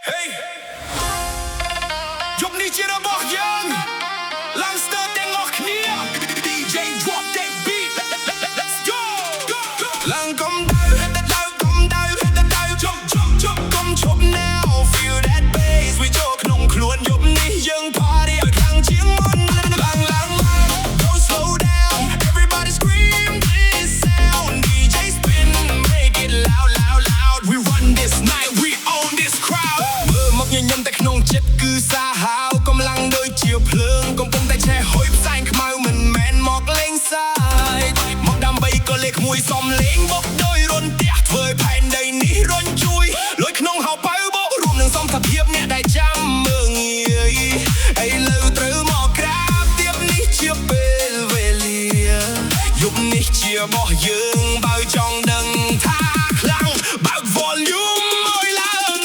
Hey យប់នេះជារបស់យើង Langster ទាំងអស់គ្នា DJ drop that beat Let's go ឡើងកុំដៅកុំដៅជប់កុំឈប់ now Feel that bass វាចូលក្នុងខ្លួនយប់នេះយើង party ឲ្យខ្លាំងជាងមុនឡើង Don't slow down Everybody scream this sound DJ spin Make it loud We run this night We own this crowd មើលមកញញឹមតែក្នុងចិត្តគឺសាហាវកំឡុងដូចជាភ្លើងកំពុងតែឆេះហុយផ្សែងខ្មៅមិនមែនមកលេងសាយមកដើម្បីក៏លេខមួយសំលេងបុកដោយរន្ទះធ្វើឲ្យផែនដីនេះរញជួយលួយក្នុងហៅប៉ៅបោករួមនឹងសមត្ថភាពអ្នកដែលចាំមើងងាយឥឡូវត្រូវមកក្រាបទៀបនេះជាពេលវេលាយប់នេះជារបស់យើងបើចង់ដឹងថាខ្លាំងបើក volume ឲ្យឡើង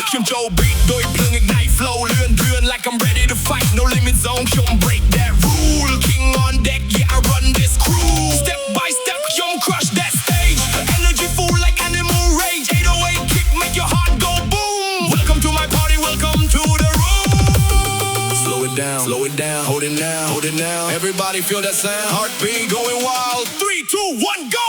ខ្ញុំចូល beat ដោយភ្លើង ignite flow លឿន like I'm ready to fight no limit zone ខ្ញុំ break that rule king on deck yeah I run this crew step by step ខ្ញុំ crush that stage energy full like animal rage 808 kick make your heart go boom welcome to my party welcome to the room slow it down hold it now everybody feel that sound heartbeat going wild 3 2 1 go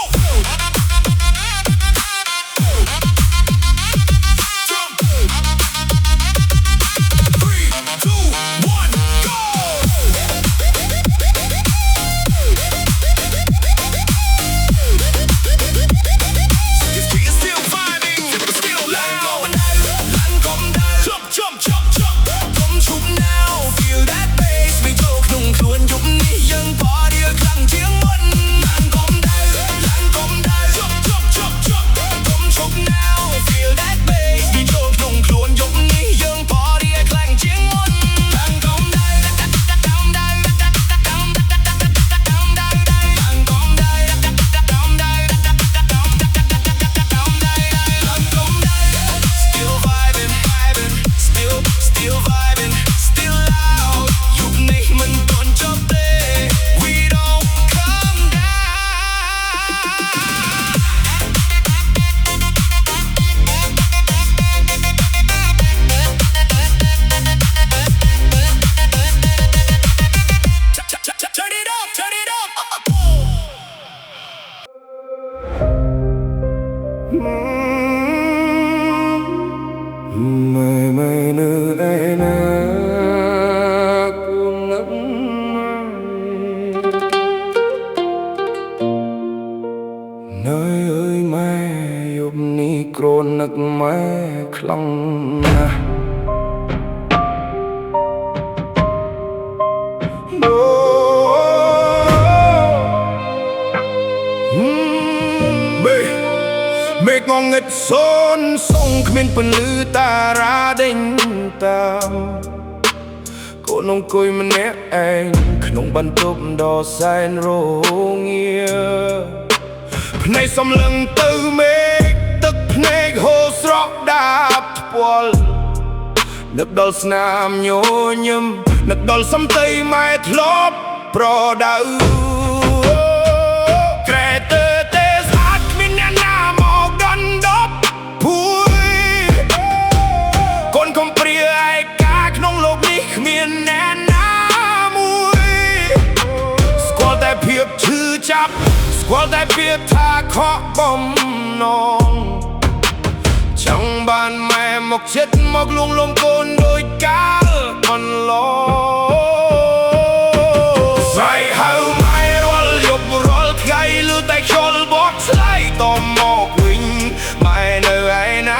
មេឃងងឹតសូនសុងគ្មានពន្លឺតារាដេញតាមកូនអង្គុយម្នាក់ឯងក្នុងបន្ទប់ដ៏សែនរងាភ្នែកសំឡឹងទៅមេឃទឹកភ្នែកហូរស្រក់ដាបថ្ពាល់នឹកដល់ស្នាមញញឹមនឹកដល់សំដីម៉ែធ្លាប់ប្រដៅក្រែទៅទេស្អាតគ្មានអ្នកណាមកដណ្ដប់ភួយកូនកំព្រាឯកាក្នុងលោកនេះគ្មានអ្នកណាមួយស្គាល់តែភាពឈឺចាប់ស្គាល់តែពាក្យថាខកបំណងចង់បានម៉ែមកចិត្តមកលួងលោមកូនដូចកាលកន្លងស្រ័យហៅម៉ែរាល់យប់រាល់ថ្ងៃលឺតែខ្យល់បត់ឆ្លៃតមកវិញម៉ែនៅឯណា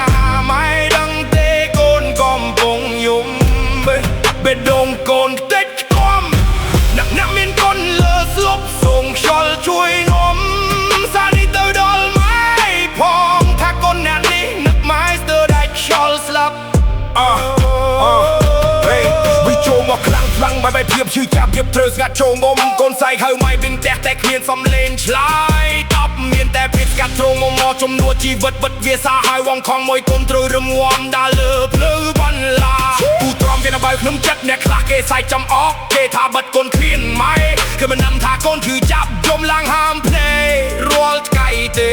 ម៉ែដឹងទេកូនកំពុងយំបេះដូងកូនខ្ទេចខ្ទាំណាក់មានកូនលើស្លប់សូមខ្យល់ជួយនាំសារនេះទៅដល់ម៉ែផងថាកូនអ្នកនេះនឹកម៉ែស្ទើរដាច់ខ្យល់ស្លាប់វិចូលមកខ្លាំងបែបភាពឈឺចាប់ភាពត្រូវស្ងាត់ចូលងំកូនសៃហៅម៉ៃវិញផ្ទះតែគ្មានសំឡេងឆ្លើយតបមានតែភាពស្កាត់ទ្រងមកចំនួនជីវិតវិតវាសាហើយវងខំមួយកូនត្រូវរងំដើរលើភ្លឺបន្លាពូទ្រាំវានៅបើខ្ញុំចិត្តអ្នកខ្លះគេសាយចំអកគេថាបិទកូនឃ្លានម៉ែគឺមិនដឹងថាកូនឈឺចាប់យំឡើងហាមភ្នែករាល់ថ្ងៃទេ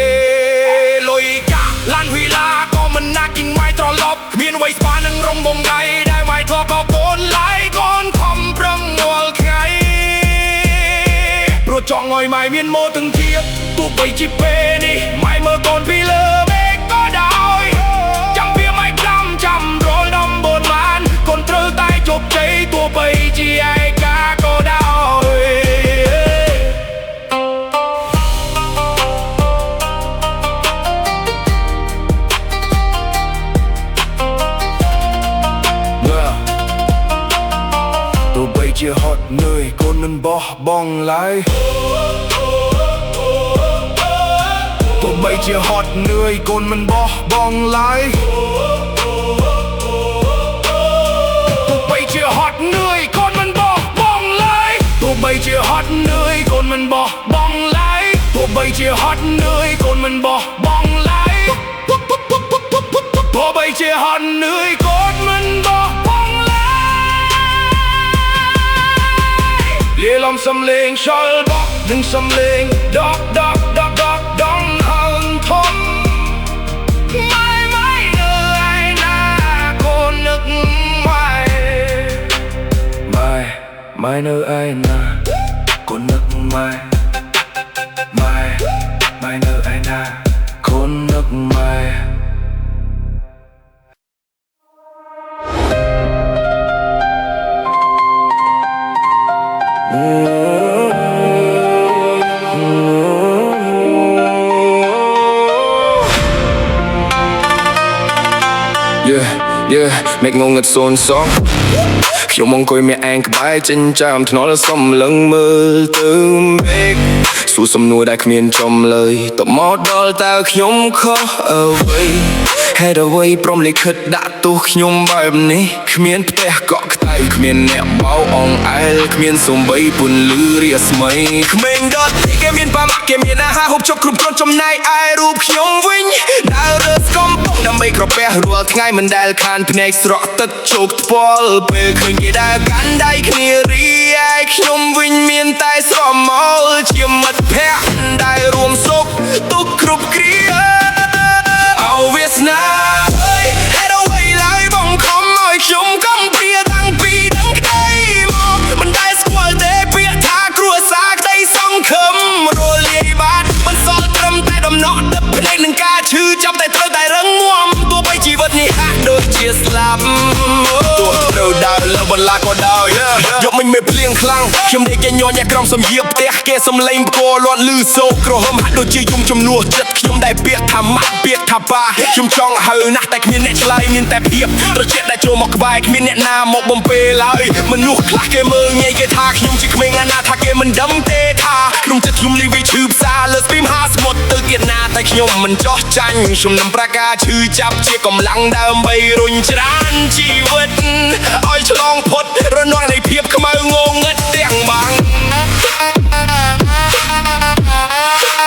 លុយកាឡានវីឡាក៏មិនណាគិញម៉ៃត្រឡប់គ្មានអ្វី បីស្បានឹងរំបំថ្ងៃដែលមិនធ្លាប់បោកូនឡាយកូនខំប្រឹងរាល់ថ្ងៃព្រោះចង់ឲ្យម៉ែមានម៉ូទាំងទៀតទោះបីជាពេលនេះម៉ែមើលកូនពីលើមេឃក៏ដោយចាំវាម៉ែចាំរលដំបូនបានកូនត្រូវតែជោគជ័យទោះបីជាឯកាក៏ដោយទោះបីជាហត់នឿយកូនមិនបោះបង់ឡើយទោះបីជាហត់នឿយកូនមិនបោះបង់ឡើយទោះបីជាហត់នឿយកូនមិនបោះបង់ឡើយទោះបីជាហត់នឿយកូនមិនបោះបង់ឡើយទោះបីជាហត់នឿយកូនមិនបោះបង់ឡើយទោះបីជាហត់នឿយកូនមិនបោះបង់លាលំសំលេងឆលបក់និងសំលេងដកដងហឹងធំម៉ែនៅឯណាកូននឹកម៉ែនៅឯណាកូននឹកម៉ែនៅឯណាកូននឹកម៉ែមេឃងងឹតសូនសងខ្ញុំមកអង្គុយមានឯងក្បែរចិញ្ចាំថ្នល់សំឡឹងមើលទៅមេឃសួរសំណួរដែលគ្មានចំលើយតមកដល់តើខ្ញុំខុសអ្វីហេតុអ្វីព្រមលិខិតដាក់ទោសខ្ញុំបែបនេះគ្មានផ្ទះកក់ក្តៅគ្មានអ្នកបោអងអែលគ្មានសំបីពន្លឺរាស្មីក្មេងដតគេមានប៉ាម៉ាក់គេមានអាហារហូបចុកគ្រប់គ្រាន់ចំណែកឯរូបខ្ញុំវិញដើររើស្គមពុកដើម្បីក្រពះរាល់ថ្ងៃមិនដែលខានភ្នែកស្រក់ទឹកជោគថ្ពាល់ពេលឃើញគេដើរកាន់ដៃគ្នារីឯខ្ញុំវិញមានតែស្រមោលជាមិត្តភក្តិដែលរួមសុខទុក្ខគ្រប់គ្រាអោវាសនាហេតុអ្វីឡើយបងខំឲ្យខ្ញុំកំព្រាតាំងពីដឹងក្តីមកមិនដែលស្គាល់ទេពាក្យថាគ្រួសារក្តីសង្ឃឹមរលាយបាត់មិនសល់ត្រឹមតែដំណក់ទឹកភ្នែកនឹងការឈឺចាប់តែត្រូវតែរឹងមាំទោះបីជីវិតនេះហាក់ដូចជាស្លាប់ទោះត្រូវដើរលើបន្លាក៏ដោយយកមិញមេភ្លៀងខ្លាំងខ្ញុំនេះគេញ័រអ្នកក្រំសំយាបផ្ទះគេសំឡេងបកលាត់លឺសូក្រហមហាក់ដូចជាយំចំនួនចិត្តខ្ញុំដែលពាក្យថាម៉ាក់ពាក្យថាប៉ាខ្ញុំចង់ហៅណាស់តែគ្មានអ្នកឆ្លើយមានតែភាពត្រជាក់ដែលចូលមកក្បែរគ្មានអ្នកណាមកបំពេឡើយមនុស្សខ្លះគេមើលងាយគេថាខ្ញុំជាក្មេងអាណាថាគេមិនដឹងទេថាក្នុងចិត្តខ្ញុំនេះវាឈឺផ្សាលើស្ពីមហាសមុទ្រទៅទៀតណាតែខ្ញុំមិនចោះចាញ់ខ្ញុំនឹងប្រកាសឈឺចាប់ជាកម្លាំងដើម្បីរុញច្រានជីវិតឲ្យឆ្លងផុតរនាំងនៃភាពខ្មៅងងឹតទាំងបាំង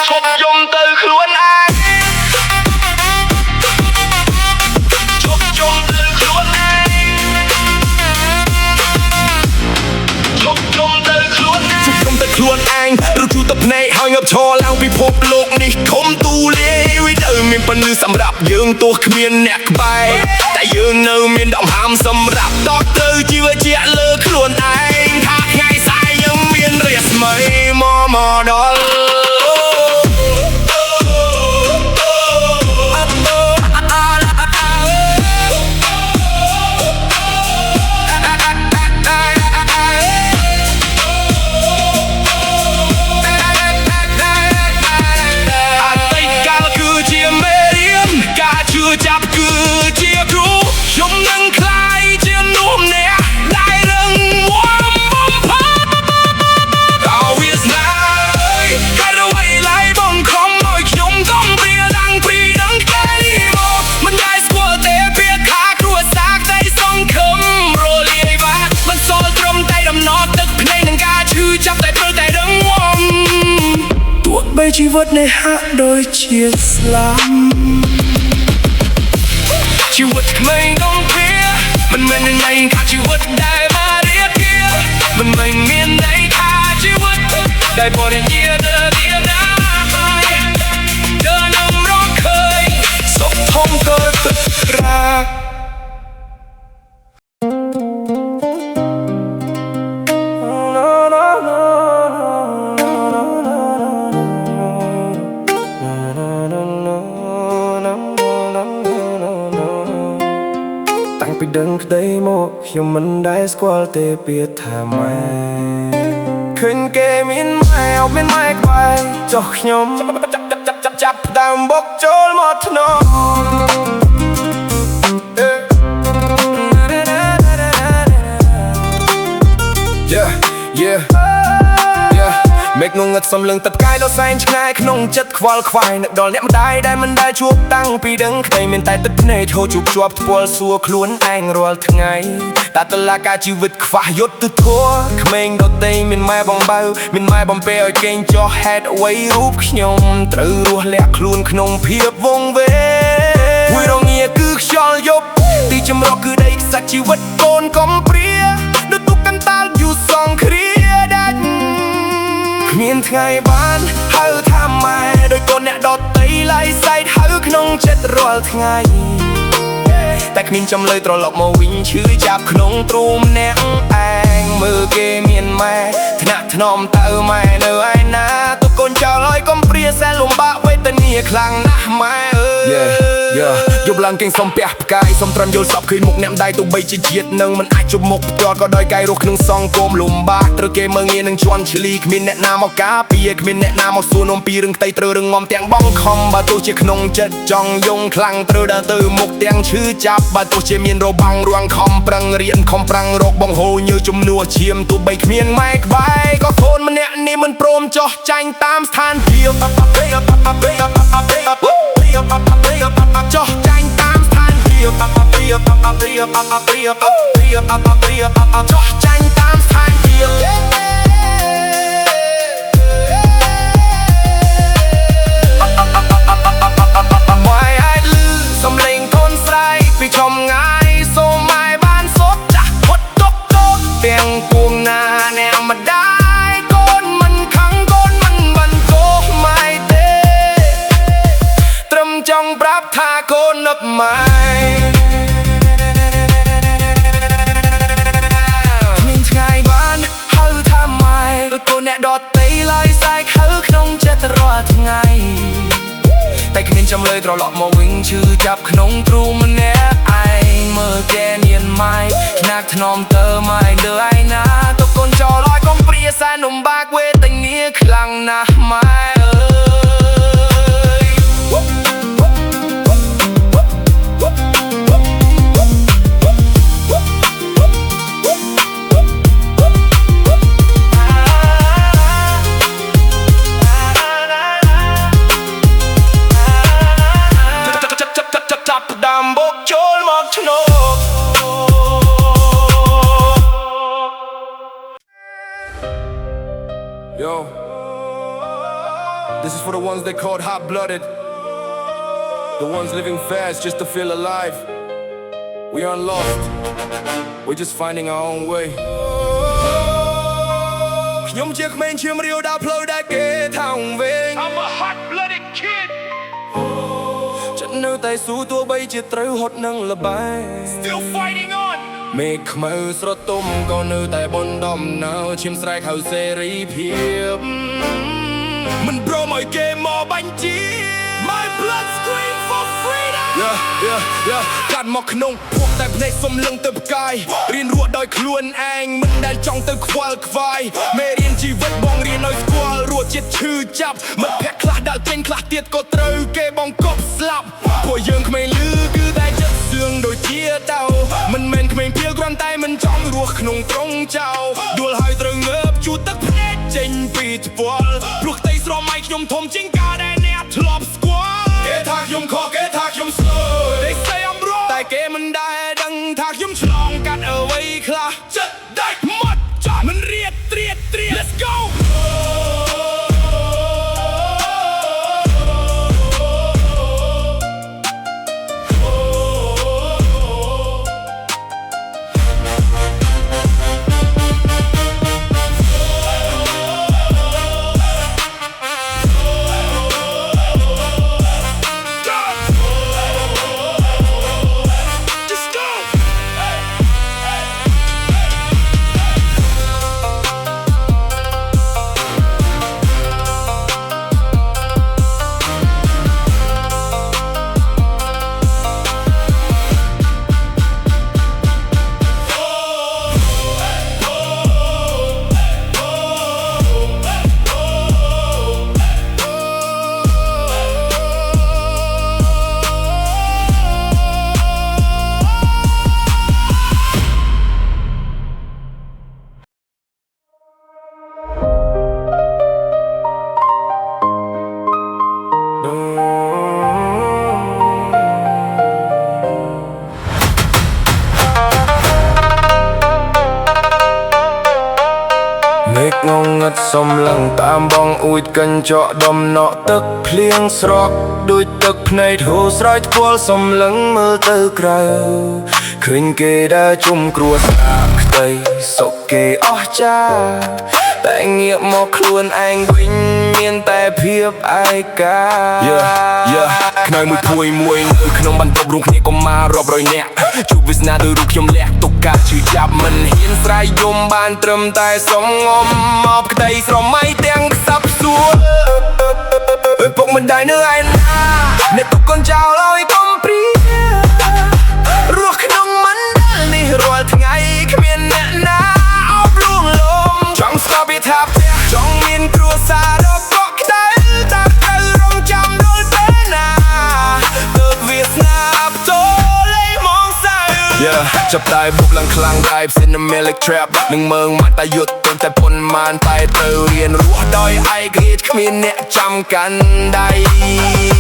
ឈប់យំទៅខ្លួនឯងឈប់យំទៅខ្លួនឯងឈប់យំទៅខ្លួនឯងឈប់យំទៅខ្លួនឯងឬជួទៅភ្នែកហើយងើបឈរឡើងពិភពលោកនេះធំទូលាយវានៅមានប៉ុណ្ណឹងសម្រាប់យើងទោះគ្មានអ្នកក្បែរតែយើងនៅមានដង្ហើមសម្រាប់តបទៅជីវជាតិលើខ្លួនឯងថាថ្ងៃស្អែកយើងមានរាស្មីមកដល់ចាប់គឺជាគ្រូខ្ញុំនឹងខ្លាយជានោះម្នាក់ដែលរឹងមាំបំផុតដល់វាស្នាហើយអ្វីឡើយបងខំឲ្យខ្ញុំកំព្រាតាំងពីដឹងក្តីមកមិនដែលស្គាល់ទេពាក្យថាគ្រួសារក្តីសង្ឃឹមរលាយបាត់មិនសល់ត្រឹមតែដំណក់ទឹកភ្នែកនឹងការឈឺចាប់តែត្រូវតែរឹងមាំទោះបីជីវិតនេះហាក់ដូចជាស្លាប់ជីវិតក្មេងកំព្រាមិនមែនន័យថាជីវិតដែលមករៀបរៀងមិនមែនមានន័យថាជីវិតដែលបរិញ្ញាទៅទៀតណាដើរនឹងរកឃើញសុខធំក៏ទឹករា ពីដឹងក្តីមកខ្ញុំមិនដែលស្គាល់ទេពាក្យថាម៉ែឃើញគេមានម៉ែអត់មានម៉ែក្បែរចុះខ្ញុំចាប់ដើមបុកចូលមកធ្នមមេឃងងឹតសំលឹងទឹកកាយដល់សែនឆ្ងាយក្នុងចិត្តខ្វល់ខ្វាយនឹកដល់អ្នកម្ដាយដែលមិនដែលជួបតាំងពីដឹងក្តីមានតែទឹកភ្នែកហូរជួបជាប់ថ្ពាល់សួរខ្លួនឯងរាល់ថ្ងៃតាតឡាការជីវិតខ្វះយុទ្ធធម៌ក្មេងដតីមានម៉ែបងបៅមានម៉ែបំពេឲ្យកេងចោះហេតុអ្វីរូបខ្ញុំត្រូវរស់លាក់ខ្លួនក្នុងភាពវង្វេងមួយរងាគឺខ្យល់យប់ទីចម្រោះគឺដីខ្សាច់ជីវិតកូនកំព្រាដូចទុកកន្តាលយូរសងគ្រាដាច់គ្មានថ្ងៃបានហៅថាម៉ែដោយកូនអ្នកដតីឡាយសែកហៅក្នុងចិត្តរាល់ថ្ងៃតែគ្មានចំលើយត្រឡប់មកវិញឈឺចាប់ក្នុងទ្រូម្នាក់ឯងមើលគេមានម៉ែថ្នាក់ថ្នមទៅម៉ែនៅឯណាទុកកូនចោលឲ្យកុំព្រាសែលំបាកវេទនាខ្លាំងណាស់ម៉ែអើយយប់ឡើងគេងសំពះផ្កាយសំត្រាំយល់សពឃើញមុខអ្នកម្ដាយទោះបីជាជាតិនឹងមិនអាចជប់មុខផ្ទាល់ក៏ដោយកាយរស់ក្នុងសង្គមលំបាកត្រូវគេមើងងាយនឹងជន់ឈ្លីគ្មានអ្នកណាមកការពារគ្មានអ្នកណាមកសួរនាំពីរឿងតីត្រូវរងំទាំងបងខំបើទោះជាក្នុងចិត្តចង់យងខ្លាំងត្រូវដើរទៅមុខទាំងឈឺចាប់បើទោះជាមានរបាំងរាំងខំប្រឹងរៀនខំប្រាំងរកបងហូរញើជំនួសឈាមទោះបីគ្មានម៉ែក្បែរក៏កូនម្នាក់នេះមិនព្រមចោះចាញ់តាមស្ថានភាពចោះចាញ់តាមស្ថានភាពចោះចាញ់តាមស្ថានភាពម៉ែអាចលឺសំឡេងកូនស្រែកពីឆ្ងាយសូមម៉ែបានសុទ្ធចាស់ហត់ទុកកូនទាំងពួងណាអ្នកម្ដាយកូនមិនខឹងកូនមិនបានទោសម៉ែទេត្រឹមចង់ប្រាប់ថាកូននឹកម៉ែមានថ្ងៃបានហៅថាម៉ែដូចកូនអ្នកដតីឡើយសែកហៅក្នុងចិត្តរាល់ថ្ងៃតែគ្មានចំលើយត្រឡប់មកវិញឈឺចាប់ក្នុងទ្រូម្នាក់ឯងមើលគេមានម៉ែថ្នាក់ថ្នមទៅម៉ែនៅឯណាទុកកូនចោលឲ្យកុំព្រាសែនលំបាកវេទនាខ្លាំងណាស់ម៉ែអើYo, this is for the ones they called hot-blooded, the ones living fast just to feel alive. We aren't lost, we're just finding our own way. ខ្ញុំជាក្មេងឈាមរាវដើរផ្លូវដែលគេថោងវែង I'm a hot-blooded kid. ចិត្តនៅតែស៊ូទោះបីជាត្រូវហត់នឹងល្បែង Still fighting on. មេឃខ្មៅស្រទុំក៏នៅតែបណ្ដំណើរឈាមស្រែកហៅសេរីភាពមិនព្រមឲ្យគេមកបាញ់ជា My blood scream for freedom កាត់មកក្នុងភក់តែភ្នែកសំលឹងទៅផ្កាយរៀនរស់ដោយខ្លួនឯងមិនដែលចង់ទៅខ្វល់ខ្វាយមេរៀនជីវិតបងរៀនឲ្យស្គាល់រស់ជាតិឈឺចាប់មិត្តភក្តិខ្លះដែលចេញខ្លះទៀតក៏ត្រូវគេបងកប់ស្លាប់ពួកយើងក្មេងលឺគឺតែចិត្តសឿងដូចជាតៅមិនមែនក្មេងភៀលគ្រាន់តែមិនចង់រស់ក្នុងត្រង់ចៅដួលហើយត្រូវងើបជួទឹកភ្នែកចេញពីថ្ពាល់ព្រោះក្តីស្រមៃខ្ញុំធំជាងការដែលអ្នកធ្លាប់ស្គាល់គេថាខ្ញុំខកគេថាខ្ញុំស្លើthey say I'm wrong តែគេមិនដែលដឹងថាខ្ញុំឆ្លងកាត់អ្វីខ្លះចិត្តដាច់មាត់ចាស់មិនរៀតត្រៀត Let's go សំឡឹងតាមបងអួចកញ្ចក់ដំណក់ទឹកភ្លៀងស្រក់ដូចទឹកភ្នែកហូរស្រោចថ្ពាល់សំឡឹងមើលទៅក្រៅឃើញគេដើរជុំគ្រួសារខ្ទៃសុខគេអស់ចាតែងាកមកខ្លួនឯងវិញមានតែភាពឯកាខ្នើយមួយភួយមួយនៅក្នុងបន្ទប់រួមគ្នាកុមាររាប់រយនាក់ជួបវាសនាដោយរូបខ្ញុំលះទុកការឈឺចាប់មិនហ៊ានស្រ័យយំបានត្រឹមតែសំងំមកក្តីស្រមៃទាំងខ្សឹបសួរពុកមិនដែរនៅឯណាអ្នកទុកកូនចោលឲ្យកុំព្រារស់ក្នុងមិនដែលនេះរាល់ថ្ងៃគ្មានអ្នកណាអបលួងលំចង់ស្គាល់ពីថាផ្ទះចង់មានគ្រួសារដ៏កក់ក្ដៅតែត្រូវរងចាំដល់ពេលណាទើបវាស្នាប់តលេមកសៅចាប់តែបុកឡើងខ្លាំងដែរផ្សេង Milk Trap នឹងមើងមកតែយុទ្ធទន់តែប៉ុន្មានតែត្រូវរៀនរស់ដោយឯករាជ្យគ្មានអ្នកចាំកាន់ដៃ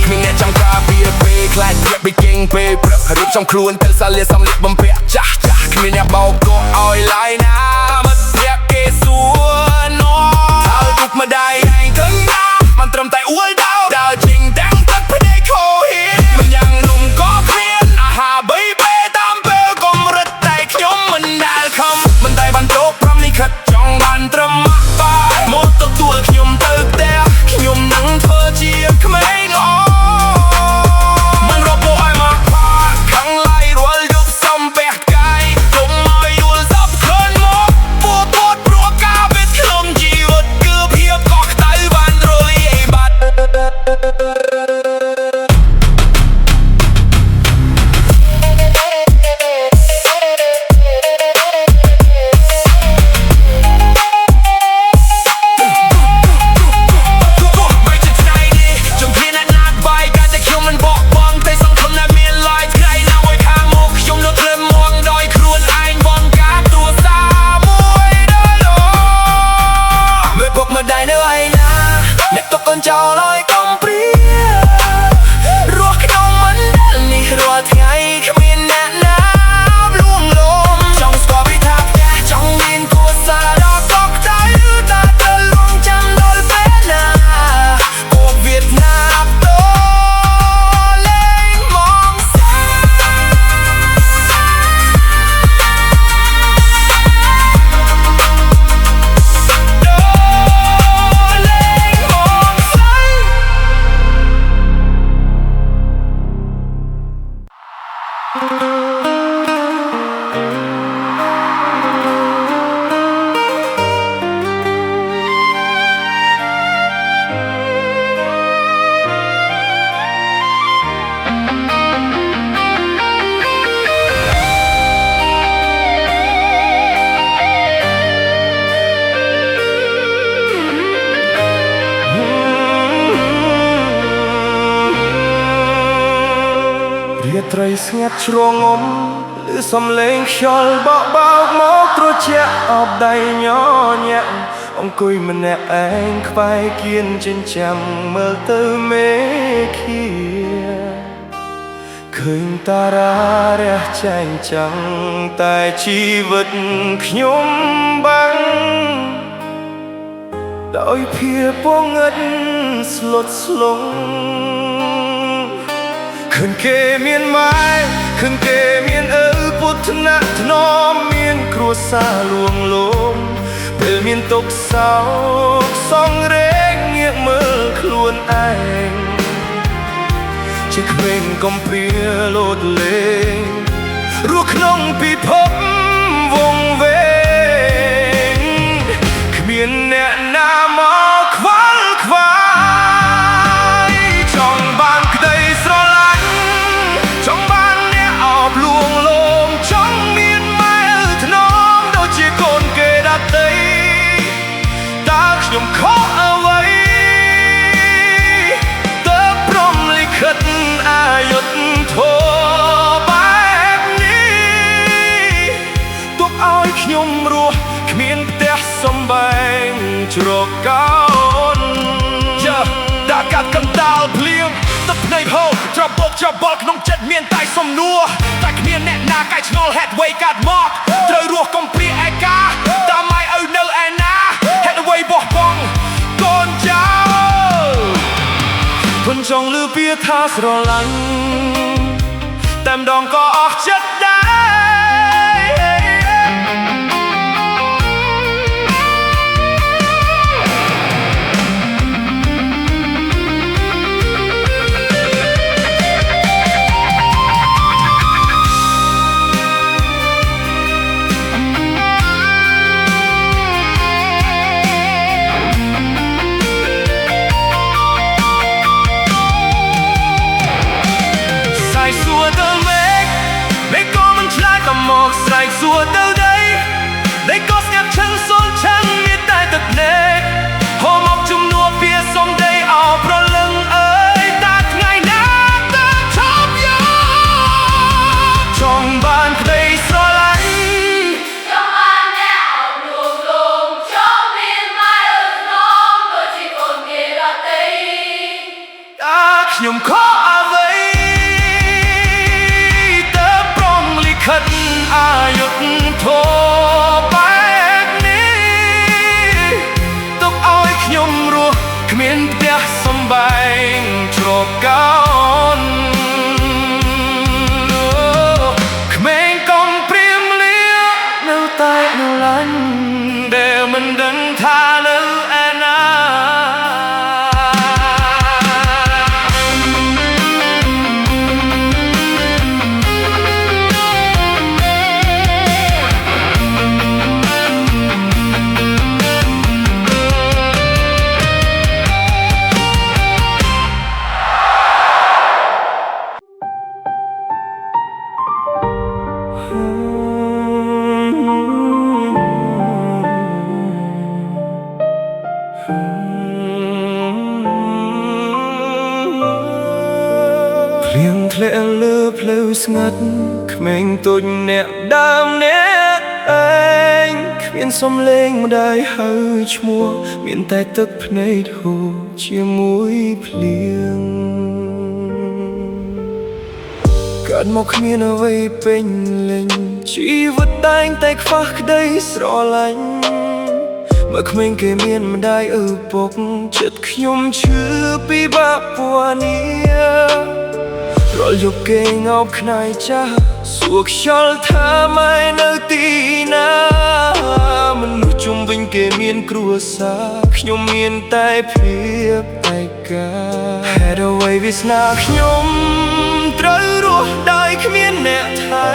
គ្មានអ្នកចាំការពីពេលខ្លាចព្រាបពីគេងពេលព្រឹករៀបចំខ្លួនទៅសាលាសំលៀកបំពាក់ចាស់គ្មានអ្នកបោកកឲ្យឡាយណាមិត្តភក្តិគេសួរនោះហើយទុកម្ដាយឯងឃើញណាមិនត្រឹមតែអួលដោដើរជិញទាំងទឹកភ្នែកខូហៀមិនយ៉ាងនំក៏គ្មានអាហារបីបេតាមពេលកម្រិតតែខ្ញុំមិនដែលខំមិនដែលបានជោគប្រំនេះខិតចង់បានត្រឹមបាយមកទទួលខ្ញុំទៅផ្ទះខ្ញុំនឹងធ្វើជាក្មេងល្អមិនរកពួកឲ្យមកផាខាងឡៃរាល់យប់សំពះកាយកុំឲ្យយល់សពឃើញមកពួតព្រោះការវិតខ្ញុំជីវិតគឺភាពកក់ក្ដៅបានរលាយបាត់ចោលឲ្យកុំព្រារស់ក្នុងមិនដែលនេះរាល់ថ្ងៃគ្មានអ្នកណាលួងលោមចង់ស្គាល់ពីថាផ្ទះចង់មានគួរសារដល់កក់ក្ដៅតែត្រូវរងចាំដល់ពេលណាពួកវៀតណាមតលេងមកសារាត្រីស្ងាត់ជ្រងំឬសំឡេងខ្យល់បោកបោកមកត្រជាក់អបដៃញញ៉ាក់អង្គុយម្នាក់ឯងក្បែរគៀនចិញ្ចាំមើលទៅមេឃាឃើញតារារះចែងចាំងតែជីវិតខ្ញុំបាំងដោយភាពពងឹតស្លុតស្លង់ឃើញគេមានម៉ែឃើញគេមានឪពុទ្ធនៈធ្នមមានគ្រួសារលួងលោមពេលមានទុក្ខសោកសង្រេងងាកមើលខ្លួនឯងជាក្មេងកំព្រាលោតលេងរស់ក្នុងពិភពវង្វេងគ្មានអ្នកណាមកខ្វល់ខ្វាយចង់បានក្តីស្រឡាញ់ចង់បានអ្នកអបលួងលោមចង់មានម៉ែឪធ្នមដូចជាកូនគេដទៃតើខ្ញុំខុសអ្វីទើបព្រមលិខិតអយុត្តិធម៌បែបនេះទុកឲ្យខ្ញុំរស់គ្មានផ្ទះសំបែងជ្រកកោនដាក់កាត់កណ្ដាលភ្លៀងទឹកភ្នែកហូរច្របូកច្របល់ក្នុងចិត្តមានតែសំណួរតែគ្មានអ្នកណាកែឆ្ងល់ហេតុអ្វីកាត់មកត្រូវរស់កំព្រាឯកាតាមម៉ែឪនៅឯណាហេតុអ្វីបោះបង់ ចង់លឺពាក្យថាស្រឡាញ់តែម្ដងក៏អស់ចិត្តដែរមកស្រែកសួរទៅដីដីក៏ស្ងាត់ឈឹងសូនឆឹងមានតែទឹកភ្នែកហូរមកជំនួសពាក្យសុំដីអោប្រលឹងអើយតាថ្ងៃណាទៅឈប់យកចង់បានក្ដីស្រឡាញ់ចង់បានអ្នកអោបលួងលងចង់មានម៉ែអើនងដូចជាកូនគេរតីខ្ញុំខកអ្វីទៅប្រងលិខិតអាយុធម៌បែបនេះទុកឲ្យខ្ញុំរស់គ្មានផ្ទះសំបែងជ្រកកោនក្មេងកុំព្រាមលានៅតែនៅឡាញ់ដែលមិនដឹងថានៅឯណាភ្លៀងធ្លាក់លើផ្លូវស្ងាត់ក្មេងតូចអ្នកដើមអ្នកឯងគ្មានសំឡេងម្ដាយហៅឈ្មោះមានតែទឹកភ្នែកហូរជាមួយភ្លៀងកើតមកគ្មានអ្វីពេញលេញជីវិតតែងតែខ្វះក្ដីស្រឡាញ់មើលក្មេងគេមានម្ដាយឪពុកចិត្តខ្ញុំឈឺពីបាក់ពណ៌នេះរាល់យប់គេងប់ខ្នាយចាស់សួរខ្យល់ថាម៉ែនៅទីណាមនុស្សជុំវិញគេមានគ្រួសារខ្ញុំមានតែភាពឯកាហេតុអ្វីវាស្នាខ្ញុំត្រូវរស់ដោយគ្មានអ្នកថែ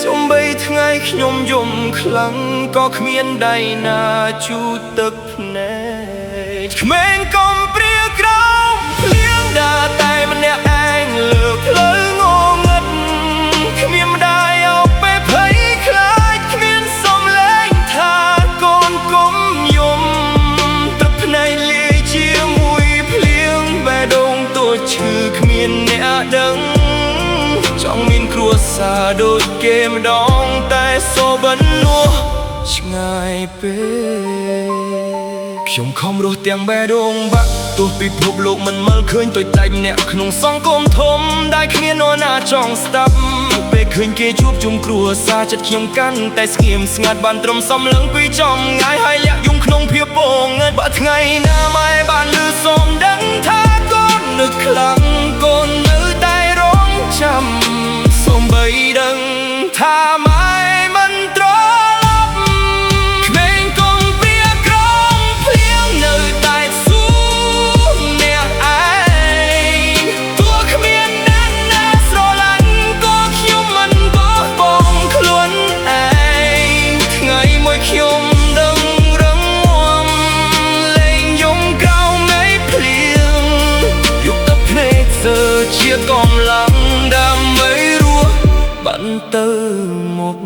សូម្បីថ្ងៃខ្ញុំយំខ្លាំងក៏គ្មានដៃណាជូតទឹកភ្នែកក្មេងកុំព្រាក្រោមភ្លៀងដើរតែម្នាក់ឯងលើផ្លូវងងឹតគ្មានម្ដាយអោបពេលភ័យខ្លាចគ្មានសំឡេងថាកូនកុំយំទឹកភ្នែកលាយជាមួយភ្លៀងបេះដូងតូចឈឺគ្មានអ្នកដឹងចង់មានគ្រួសារដូចគេម្ដងតែសូបិននោះឆ្ងាយពេកខ្ញុំខំរស់ទាំងបេះដូងបាក់ទោះពិភពលោកមិនមើលឃើញតូចតែម្នាក់ក្នុងសង្គមធំដែលគ្មាននរណាចង់ស្ដាប់ពេលឃើញគេជួបជុំគ្រួសារចិត្តខ្ញុំកាន់តែស្ងៀមស្ងាត់បានត្រឹមសំឡឹងពីចំងាយហើយលាក់យំក្នុងភាពពងបើថ្ងៃណាម៉ែបានឮសូមដឹងថាកូននឹកខ្លាំងកូននៅតែរងចាំសូម្បីដឹងថាម៉ែមិនត្រឡប់ក្មេងកុំព្រាក្រមភ្លៀងនៅតែសួរអ្នកឯងទោះគ្មានអ្នកណាស្រឡាញ់ក៏ខ្ញុំមិនបោះបង់ខ្លួនឯងថ្ងៃមួយខ្ញុំដឹងរឹងមាំលែងយំក្រោមមេឃភ្លៀងយកទឹកភ្នែកសើជាកម្លាំងដើម្បីរស់បានទៅមុខ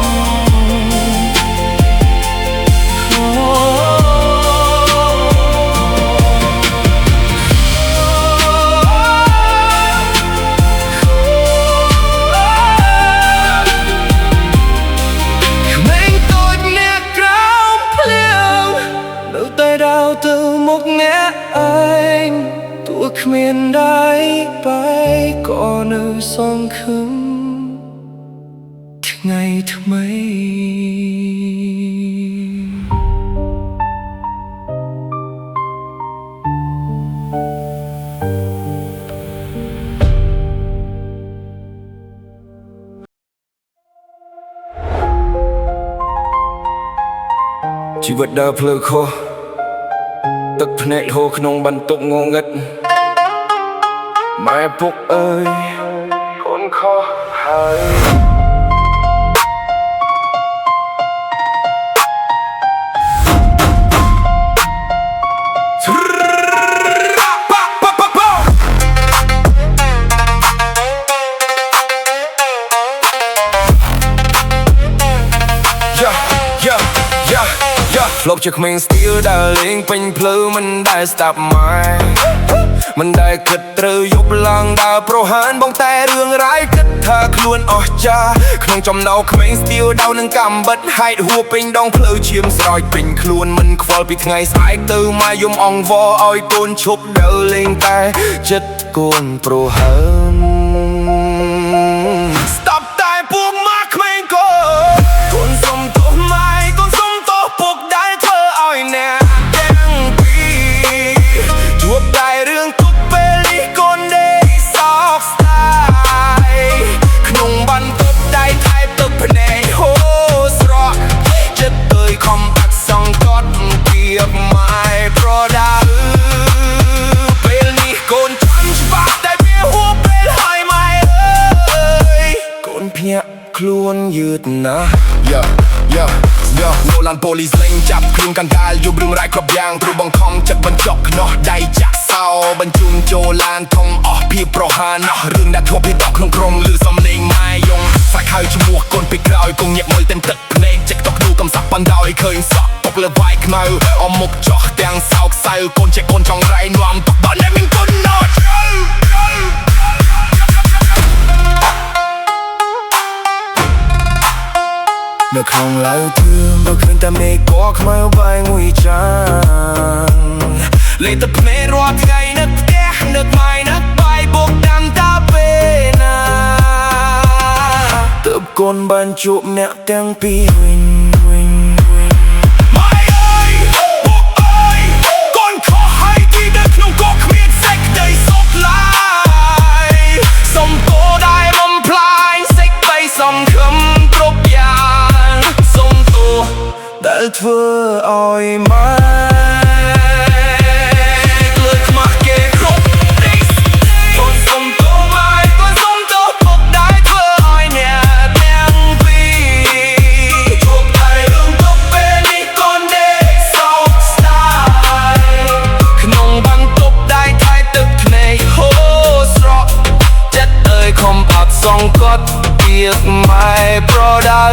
ទៅមុខអ្នកឯងទោះគ្មានដៃ ដៃ បែកក៏នៅសង្ឃឹម ចង់មានម៉ែអើនងដូចជាកូនគេរតី ខ្ញុំខកអ្វីទៅប្រងលិខិតអាយុធម៌បែបនេះទុកឲ្យខ្ញុំរស់គ្មានផ្ទះសំបែងជ្រកកោនក្មេងកុំព្រាក្រោមភ្លៀងដើរតែម្នាក់ឯងលើផ្លូវងងឹតគ្មានសម្លេងថាកូនកុំយំទឹកភ្នែកលាយជាមួយភ្លៀងបេះដូងតូចឈឺគ្មានអ្នកដឹងចង់មានគ្រួសារដូចគេម្ដងតែសូបិននោះឆ្ងាយពេកខ្ញុំខំរស់ទាំងបេះដូងបាក់ទោះពិភពលោកមិនមើលឃើញតូចតែម្នាក់ក្នុងសង្គមធំដែលគ្មាននរណាចង់ស្ដាប់ពេលឃើញគេជួបជុំគ្រួសារចិត្តខ្ញុំកាន់តែស្ងៀមស្ងាត់បានត្រឹមសំឡឹងពីចំងាយហើយលាក់យំក្នុងភាពពងបាត់ថ្ងៃណាម៉ែបានឮសូមដឹងថាកូននៅតែរងចាំសូម្បីថ្ងៃខ្ញុំយំខ្លាំងក៏គ្មានដៃណាជូតទឹកភ្នែកក្មេងកុំព្រាក្រោមភ្លៀងនៅតែសួរអ្នកឯងទោះគ្មានអ្នកណាស្រឡាញ់ក៏ខ្ញុំមិនបោះបង់ខ្លួនឯងថ្ងៃមួយខ្ញុំដឹងរឹងមាំលែងយំក្រោមមេឃភ្លៀងយកទឹកភ្នែកសើជាកម្លាំងដើម្បីរស់បានទៅមុខ ថ្ងៃថ្មីជីវិតដើរភ្លើខុសទឹកភ្នែកហូរក្នុងបន្ទប់ងងឹតម៉ែពុកអើយកូនខុសហើយធ្លាប់ជាក្មេងស្ទៀលដែលលេងពេញភ្លៅមិនដែលស្ដាប់ម៉ែមិនដែលគិតត្រូវយប់ឡើងដើរប្រហានបងតែរឿងរាយគិតថាខ្លួនអស់ចាក្នុងចំណោក្មេងស្ទៀលដៅនឹងកំបិតហែកហួរពេញដងភ្លៅឈាមស្រោចពេញខ្លួនមិនខ្វល់ពីថ្ងៃស្អែកទៅមកយំអង្វរឲ្យកូនឈប់ដើរលេងតែចិត្តកូនប្រហើនស្ដាប់តែពួកម៉ាក់ក្មេងកូនសុំទោសម៉ែកូនសុំទោសពុកដែលធ្វើឲ្យអ្នកទាំងពីរជួបតែរឿងទុកពេលនេះកូនដេកសោកស្ដាយក្នុងបន្ទប់ដៃថែបទឹកភ្នែកហូរស្រក់ចិត្តទៅខំបាក់សង្កត់ពីម៉ែប្រដៅពេលនេះកូនចាំច្បាស់តែវាហួសពេលហើយម៉ែអើយកូនភ្ញាក់ខ្លួនយឺតណាស់Nolan police លេងចាប់ខ្លួនកណ្ដាលយប់រឿងរ៉ាយគ្រប់យ៉ាងព្រោះបង្ខំចិត្តបញ្ចប់ខ្នោះដៃចាក់សោបញ្ជូនចូលឡានធំអស់ភាពប្រហានរឿងដែលធ្លាប់ពីតក្នុងក្រុងឬសំឡេងម៉ែយងស្រាច់ហើយឈ្មោះកូនពីក្រោយគង់ញាក់មើលទាំងទឹកភ្នែកចិត្តក៏គ្រូកំសាប់បណ្ដោយឃើញសក់ពុកលើវាយខ្មៅអមមុខចោះទាំងសោកសៅកូនជាកូនចង់រៃនាំទុកដល់អ្នកមានកូនណោចនៅក្នុងឡៅធឿងបើឃើញតែមេឃពណ៌ខ្មៅបែងមួយចានលេងទឹកភ្នែករាល់ថ្ងៃនឹកផ្ទះនឹកម៉ែនឹកបាយបុកដាំតាពេលណាទើបកូនបានជួបអ្នកទាំងពីរវិញម៉ែអើយពុកអើយកូនខុសហើយទីនៅក្នុងកកគ្មានសេចក្តីសុខឡើយសុំទោសដែលបំផ្លាញសេចក្តីសង្ឃឹមគ្រប់យ៉ាងដែលធ្វើឲ្យម៉ែលឺខ្មាស់គេគ្រប់រីកកូនសុំទោសម៉ែកូនសុំទោសពុកដែលធ្វើឲ្យអ្នកទាំងពីរជួបតែរឿងទុកពេលនេះកូនដេកសោកស្ដាយក្នុងបន្ទប់ដៃថែទឹកភ្នែកហូរស្រក់ចិត្តអើយខំអត់សង្កត់ពីកម៉ែប្រដៅ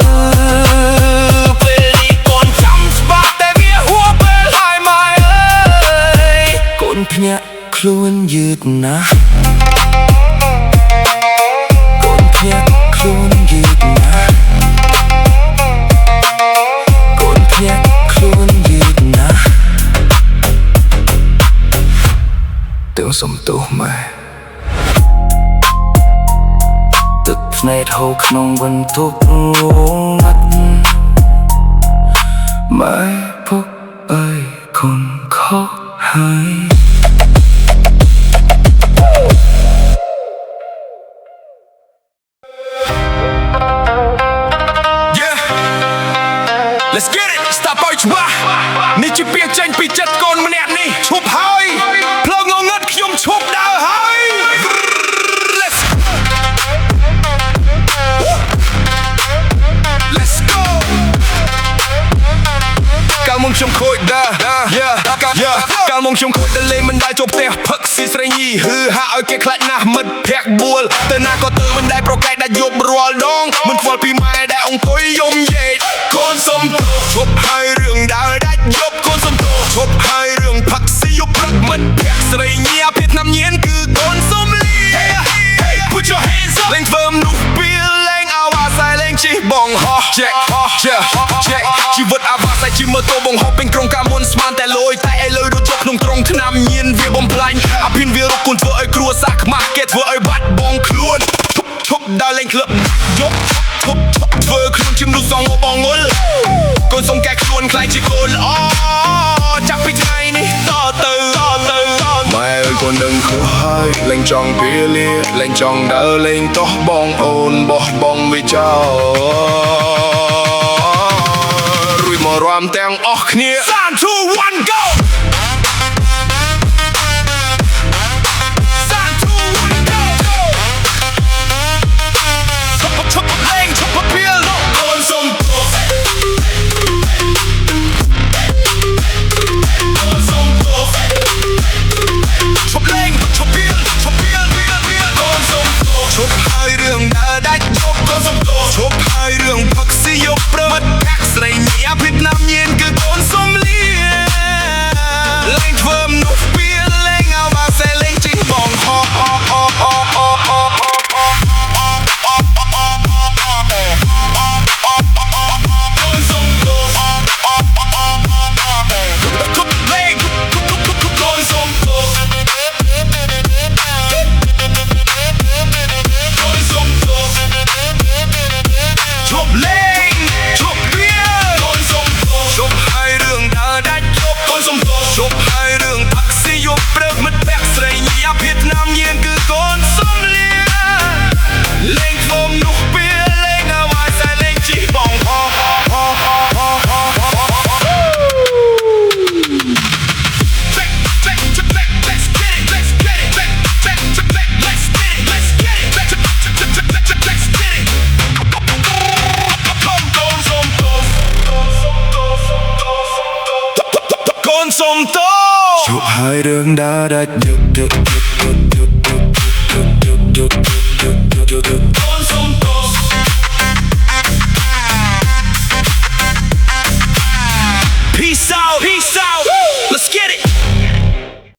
ភ្ញាក់ខ្លួនយឺតណាស់កូនភ្ញាក់ខ្លួនយឺតណាស់កូនភ្ញាក់ខ្លួនយឺតណាស់ទាំងសុំទោសម៉ែទឹកភ្នែកហូរក្នុងបន្ទប់ងងឹតម៉ែពុកអើយកូនខុសហើយ Let's get it stop ឲ្យច្បាស់នេះជាពាក្យចេញពីចិត្តកូនម្នាក់នេះឈប់ហើយភ្លើងងងឹតខ្ញុំឈប់ដើរហើយ Let's go កាលមុនខ្ញុំខូចដើរកាលមុនខ្ញុំខូចទៅលេងមិនដែលចូលផ្ទះផឹកស៊ីស្រីញីហឺហាឲ្យគេខ្លាចណាស់មិត្តភក្តិបួលទៅណាក៏ទៅមិនដែលប្រកែកដែលយប់រាល់ដងមិនខ្វល់ពីម៉ែដែលអង្គុយយំយេតកូនសុំទោសឈប់ហើយរឿងដើរដាច់យប់កូនសុំទោសឈប់ហើយរឿងផឹកស៊ីយប់ព្រឹកមិត្តភក្តិស្រីញីអាភិតណាំញៀនគឺកូនសុំលី Put your hands up លេងធ្វើមនុស្សពីរលេងអាវ៉ាសែលេងជិះបងហោះ Check ជីវិតអាវ៉ាសែជិះម៉ូតូបងហោះពេញក្រុងកាមុនស្មានតែលយតែឥឡូវដូចជាប់ក្នុងទ្រង់ឆ្នាំញៀនវាបំផ្លាញអាភិនវារកគុណធ្វើឲ្យគ្រួសារខ្មាស់គេធ្វើឲ្យបាត់បងខ្លួនឈប់ដើរលេងក្លឹបយប់ឈប់ធ្វើ lại chỉ cồn chắc bị ngày ní to từ Mẹ ơi con đừng khổ hai lên trong phía lia lên trong đỡ lên tóc bong ôn bỏ bong vì cháu rồi mà ram teng óc nia 3, 2, 1, go! 3, 2, 1, go! ชกเพลงชกเพลงโดนส่งตัวโดนส่งตัวชกเพลงชกเพลงชกเพลงโดนส่งตัวชกให้เรื่องได้ชกโดนส่งตัวชกให้เรื่องพักสิยกเปิดแพ็กใส่เนียพิษน้ำเย็นคือโดนส่งเลี้ยเล่งเฟิร์มนกเปียเล่งเอามาใส่เล่งจิงบองฮอส่งโตชกให้เรื่องได้Peace out